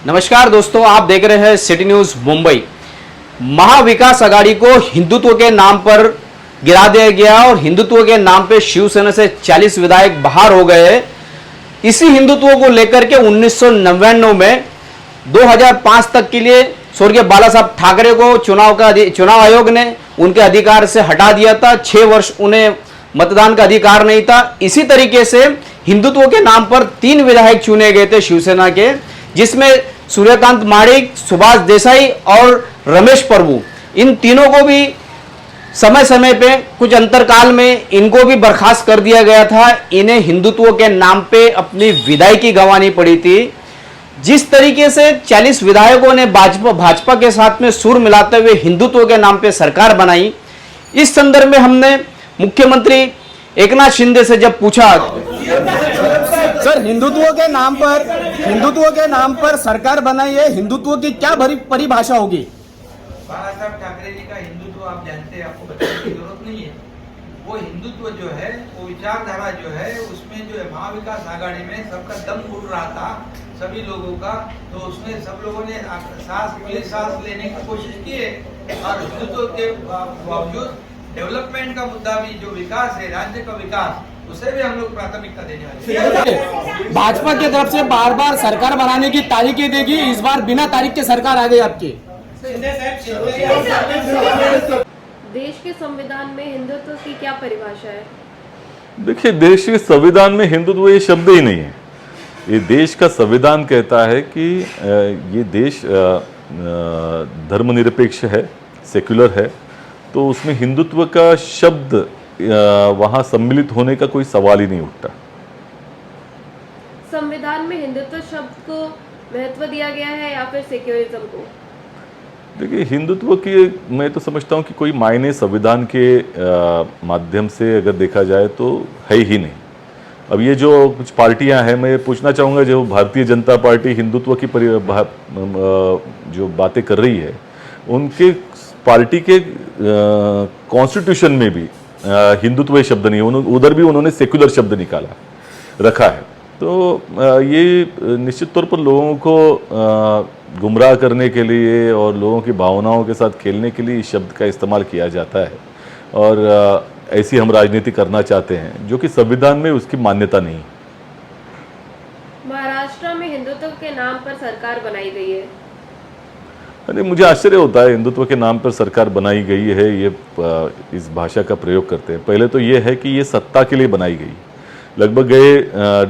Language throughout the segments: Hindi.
नमस्कार दोस्तों, आप देख रहे हैं सिटी न्यूज मुंबई। महाविकास आघाड़ी को हिंदुत्व के नाम पर गिरा दिया गया और हिंदुत्व के नाम पे शिवसेना से 40 विधायक बाहर हो गए। इसी हिंदुत्व को लेकर के 1999 में 2005 तक के लिए स्वर्गीय बाला साहब ठाकरे को चुनाव आयोग ने उनके अधिकार से हटा दिया था। 6 वर्ष उन्हें मतदान का अधिकार नहीं था। इसी तरीके से हिंदुत्व के नाम पर 3 विधायक चुने गए थे शिवसेना के, जिसमें सूर्यकांत माडिक, सुभाष देसाई और रमेश प्रभु, इन तीनों को भी समय समय पे कुछ अंतरकाल में इनको भी बर्खास्त कर दिया गया था। इन्हें हिंदुत्व के नाम पे अपनी विधायकी गंवानी पड़ी थी। जिस तरीके से 40 विधायकों ने भाजपा के साथ में सुर मिलाते हुए हिंदुत्व के नाम पे सरकार बनाई, इस संदर्भ में हमने मुख्यमंत्री एकनाथ शिंदे से जब पूछा, सर हिंदुत्व के नाम पर सरकार बनाई है, हिंदुत्व की क्या परिभाषा होगी? बाला साहब ठाकरे जी का हिंदुत्व आप जानते हैं, आपको बताने की जरूरत नहीं है। वो हिंदुत्व जो है, वो विचारधारा जो है, उसमें जो है महाविकास आघाड़ी में सबका दम घुट रहा था, सभी लोगों का, तो उसमें सब लोगों ने सांस लेने की कोशिश की है। और हिंदुत्व के बावजूद डेवलपमेंट का मुद्दा भी, जो विकास है, राज्य का विकास, उसे भी हम लोग प्राथमिकता देने वाले हैं। भाजपा की तरफ से बार बार सरकार बनाने की तारीखें देगी, इस बार बिना तारीख के सरकार आ गई आपकी। देश के संविधान में हिंदुत्व की क्या परिभाषा है? देखिए, देश के संविधान में हिंदुत्व ये शब्द ही नहीं है। ये देश का संविधान कहता है कि ये देश धर्मनिरपेक्ष है, सेक्युलर है, तो उसमें हिंदुत्व का शब्द वहां सम्मिलित होने का कोई सवाल ही नहीं उठता। संविधान में हिंदुत्व शब्द को महत्व दिया गया है या फिर सेक्युलरिज्म को? देखिए, हिंदुत्व की मैं तो समझता हूँ कि कोई मायने संविधान के माध्यम से अगर देखा जाए तो है ही नहीं। अब ये जो कुछ पार्टियां हैं, मैं पूछना चाहूँगा, जो भारतीय जनता पार्टी हिंदुत्व की जो बातें कर रही है, उनके पार्टी के कॉन्स्टिट्यूशन में भी हिंदुत्व शब्द नहीं है, उधर भी उन्होंने सेक्युलर शब्द निकाला रखा है। तो ये निश्चित तौर पर लोगों को गुमराह करने के लिए और लोगों की भावनाओं के साथ खेलने के लिए इस शब्द का इस्तेमाल किया जाता है, और ऐसी हम राजनीति करना चाहते हैं जो कि संविधान में उसकी मान्यता नहीं। महाराष्ट्र में हिंदुत्व के नाम पर सरकार बनाई गई है। अरे, मुझे आश्चर्य होता है, हिंदुत्व के नाम पर सरकार बनाई गई है, ये इस भाषा का प्रयोग करते हैं। पहले तो ये है कि ये सत्ता के लिए बनाई गई। लगभग गए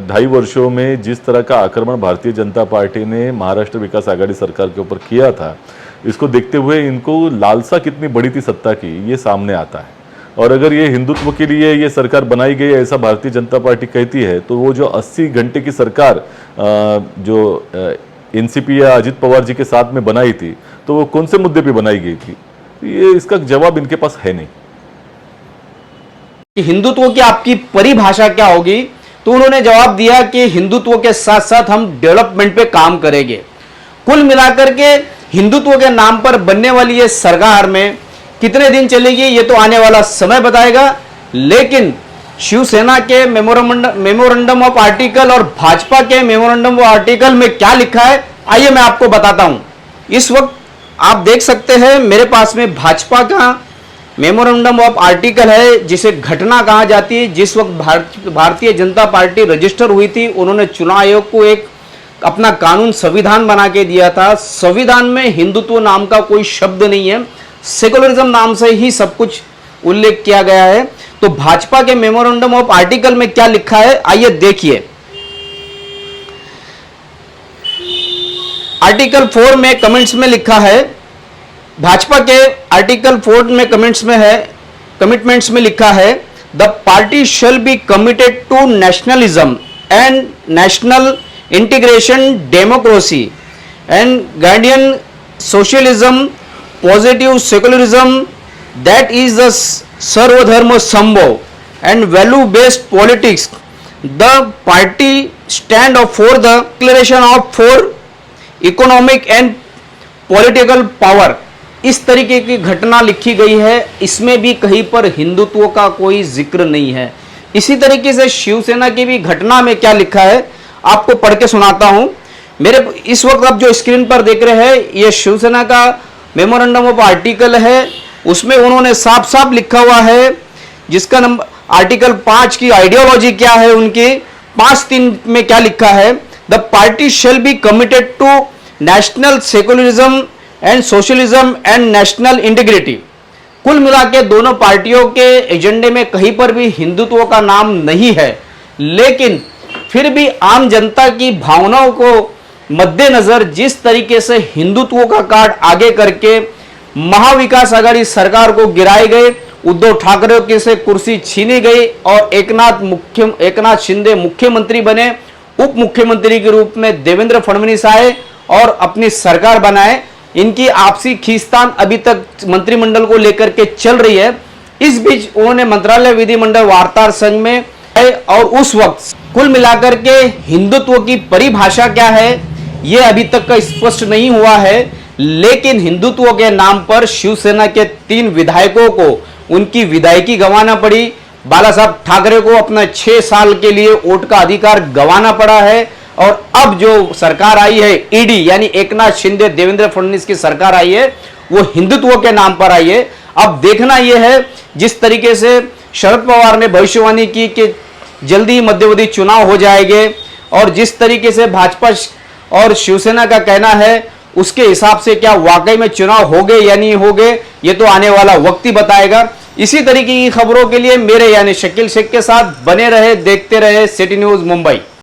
2.5 वर्षों में जिस तरह का आक्रमण भारतीय जनता पार्टी ने महाराष्ट्र विकास आघाड़ी सरकार के ऊपर किया था, इसको देखते हुए इनको लालसा कितनी बड़ी थी सत्ता की, ये सामने आता है। और अगर ये हिंदुत्व के लिए ये सरकार बनाई गई ऐसा भारतीय जनता पार्टी कहती है, तो वो जो 80 घंटे की सरकार जो एनसीपी या अजित पवार जी के साथ में बनाई थी, तो वो कौन से मुद्दे पे बनाई गई थी? ये इसका जवाब इनके पास है नहीं। हिंदुत्व की आपकी परिभाषा क्या होगी? तो उन्होंने जवाब दिया कि हिंदुत्व के साथ साथ हम डेवलपमेंट पे काम करेंगे। कुल मिलाकर के हिंदुत्व के नाम पर बनने वाली ये सरकार में कितने दिन चलेगी, ये तो आने वाला समय बताएगा। लेकिन शिवसेना के मेमोरेंडम ऑफ आर्टिकल और भाजपा के मेमोरेंडम ऑफ आर्टिकल में क्या लिखा है, आइए मैं आपको बताता हूं। इस वक्त आप देख सकते हैं मेरे पास में भाजपा का मेमोरेंडम ऑफ आर्टिकल है, जिसे घटना कहा जाती है। जिस वक्त भारतीय जनता पार्टी रजिस्टर हुई थी, उन्होंने चुनाव आयोग को एक अपना कानून संविधान बना के दिया था। संविधान में हिंदुत्व नाम का कोई शब्द नहीं है, सेकुलरिज्म नाम से ही सब कुछ उल्लेख किया गया है। तो भाजपा के मेमोरेंडम ऑफ आर्टिकल में क्या लिखा है, आइए देखिए। आर्टिकल 4 में कमेंट्स में लिखा है, भाजपा के आर्टिकल 4 में कमिटमेंट्स में लिखा है, the party shall be committed to nationalism and national integration, democracy and guardian socialism, positive secularism, that is the sarvadharma sambhav and value based politics. The party stand for the declaration of for economic and political power. इस तरीके की घटना लिखी गई है, इसमें भी कहीं पर हिंदुत्व का कोई जिक्र नहीं है। इसी तरीके से शिवसेना की भी घटना में क्या लिखा है आपको पढ़ के सुनाता हूं। मेरे इस वक्त आप जो स्क्रीन पर देख रहे हैं ये शिवसेना का मेमोरेंडम ऑफ आर्टिकल है। उसमें उन्होंने साफ साफ लिखा हुआ है, जिसका नंबर आर्टिकल 5 की आइडियोलॉजी क्या है उनकी, 5(3) में क्या लिखा है, the party shall be committed to national secularism and socialism and national integrity. कुल मिला के दोनों पार्टियों के एजेंडे में कहीं पर भी हिंदुत्व का नाम नहीं है, लेकिन फिर भी आम जनता की भावनाओं को मद्देनजर जिस तरीके से हिंदुत्व का कार्ड आगे करके महाविकास आघाड़ी सरकार को गिराए गए, उद्धव ठाकरे की से कुर्सी छीनी गई और एकनाथ शिंदे मुख्यमंत्री बने, उप मुख्यमंत्री के रूप में देवेंद्र फडणवीस आए और अपनी सरकार बनाए। इनकी आपसी खींचतान अभी तक मंत्रिमंडल को लेकर के चल रही है। इस बीच उन्होंने मंत्रालय विधिमंडल वार्ताहर संघ में और उस वक्त कुल मिलाकर के हिंदुत्व की परिभाषा क्या है यह अभी तक का स्पष्ट नहीं हुआ है, लेकिन हिंदुत्व के नाम पर शिवसेना के 3 विधायकों को उनकी विधायकी गंवाना पड़ी। बाला साहब ठाकरे को अपना 6 साल के लिए वोट का अधिकार गंवाना पड़ा है और अब जो सरकार आई है ईडी यानी एकनाथ शिंदे देवेंद्र फडणवीस की सरकार आई है वो हिंदुत्व के नाम पर आई है। अब देखना यह है, जिस तरीके से शरद पवार ने भविष्यवाणी की कि जल्दी ही मध्यवर्ती चुनाव हो जाएंगे और जिस तरीके से भाजपा और शिवसेना का कहना है उसके हिसाब से क्या वाकई में चुनाव हो गए या नहीं हो गए, ये तो आने वाला वक्त ही बताएगा। इसी तरीके की खबरों के लिए मेरे यानी शकील शेख के साथ बने रहे, देखते रहे सिटी न्यूज मुंबई।